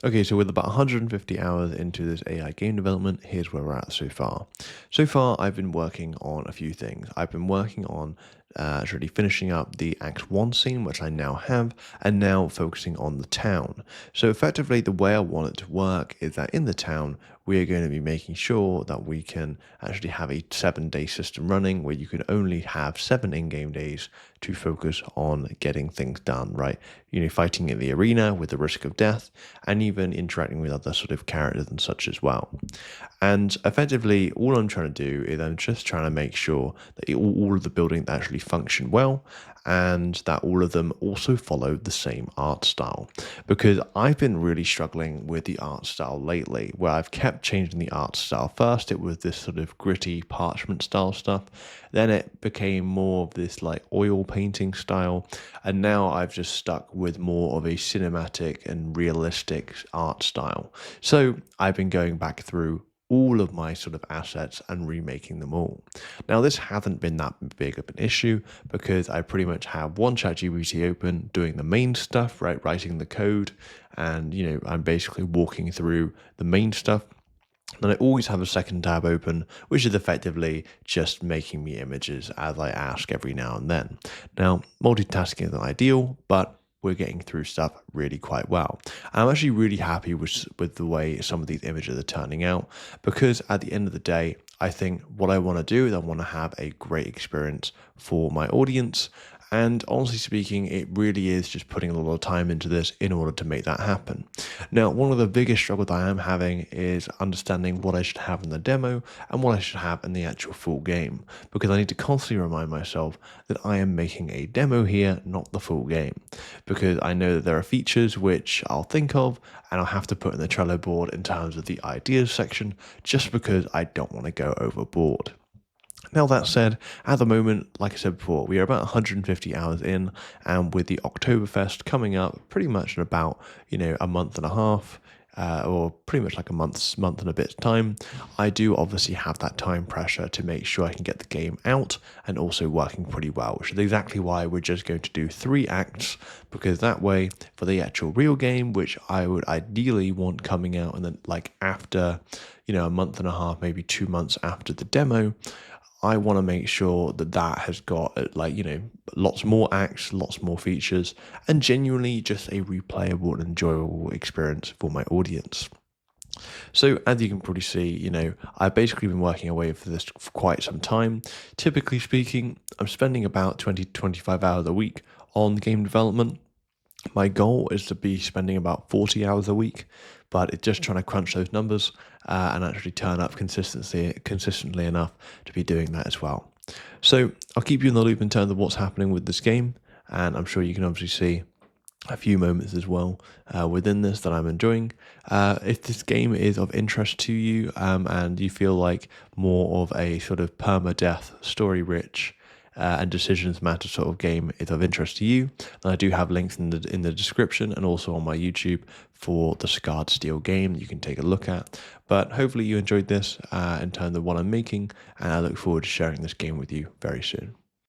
Okay, so with about 150 hours into this AI game development, here's where we're at so far. So far, I've been working on a few things. I've been working on actually finishing up the Act 1 scene, which I now have, and now focusing on the town. So effectively, the way I want it to work is that in the town, we are going to be making sure that we can actually have a 7-day system running where you can only have 7 in-game days to focus on getting things done, right? Fighting in the arena with the risk of death, and even interacting with other sort of characters and such as well. And effectively, all I'm trying to do is I'm just trying to make sure that all of the buildings actually function well and that all of them also follow the same art style. Because I've been really struggling with the art style lately, where I've kept changing the art style. First, it was this sort of gritty parchment style stuff. Then it became more of this like oil painting style. And now I've just stuck with more of a cinematic and realistic art style. So I've been going back through all of my sort of assets and remaking them all. Now, this hasn't been that big of an issue because I pretty much have one ChatGPT open doing the main stuff, right? Writing the code. And, I'm basically walking through the main stuff. And I always have a second tab open, which is effectively just making me images as I ask every now and then. Now, multitasking isn't ideal, but we're getting through stuff really quite well. And I'm actually really happy with the way some of these images are turning out because at the end of the day, I think what I want to do is I want to have a great experience for my audience. And honestly speaking, it really is just putting a lot of time into this in order to make that happen. Now, one of the biggest struggles I am having is understanding what I should have in the demo and what I should have in the actual full game, because I need to constantly remind myself that I am making a demo here, not the full game, because I know that there are features which I'll think of and I'll have to put in the Trello board in terms of the ideas section, just because I don't want to go overboard. Now, that said, at the moment, like I said before, we are about 150 hours in, and with the Oktoberfest coming up pretty much in about, a month and a half, or pretty much like a month and a bit's time, I do obviously have that time pressure to make sure I can get the game out and also working pretty well, which is exactly why we're just going to do 3 acts, because that way, for the actual real game, which I would ideally want coming out and then like after, a month and a half, maybe 2 months after the demo, I want to make sure that that has got lots more acts, lots more features, and genuinely just a replayable and enjoyable experience for my audience. So as you can probably see, I've basically been working away for this for quite some time. Typically speaking, I'm spending about 20 to 25 hours a week on game development. My goal is to be spending about 40 hours a week, but it's just trying to crunch those numbers and actually turn up consistently enough to be doing that as well. So I'll keep you in the loop in terms of what's happening with this game, and I'm sure you can obviously see a few moments as well within this that I'm enjoying. If this game is of interest to you and you feel like more of a sort of permadeath, story-rich, and decisions matter sort of game is of interest to you, then I do have links in the description and also on my YouTube for the Stone&Steel game that you can take a look at. But hopefully you enjoyed this in terms of what I'm making, and I look forward to sharing this game with you very soon.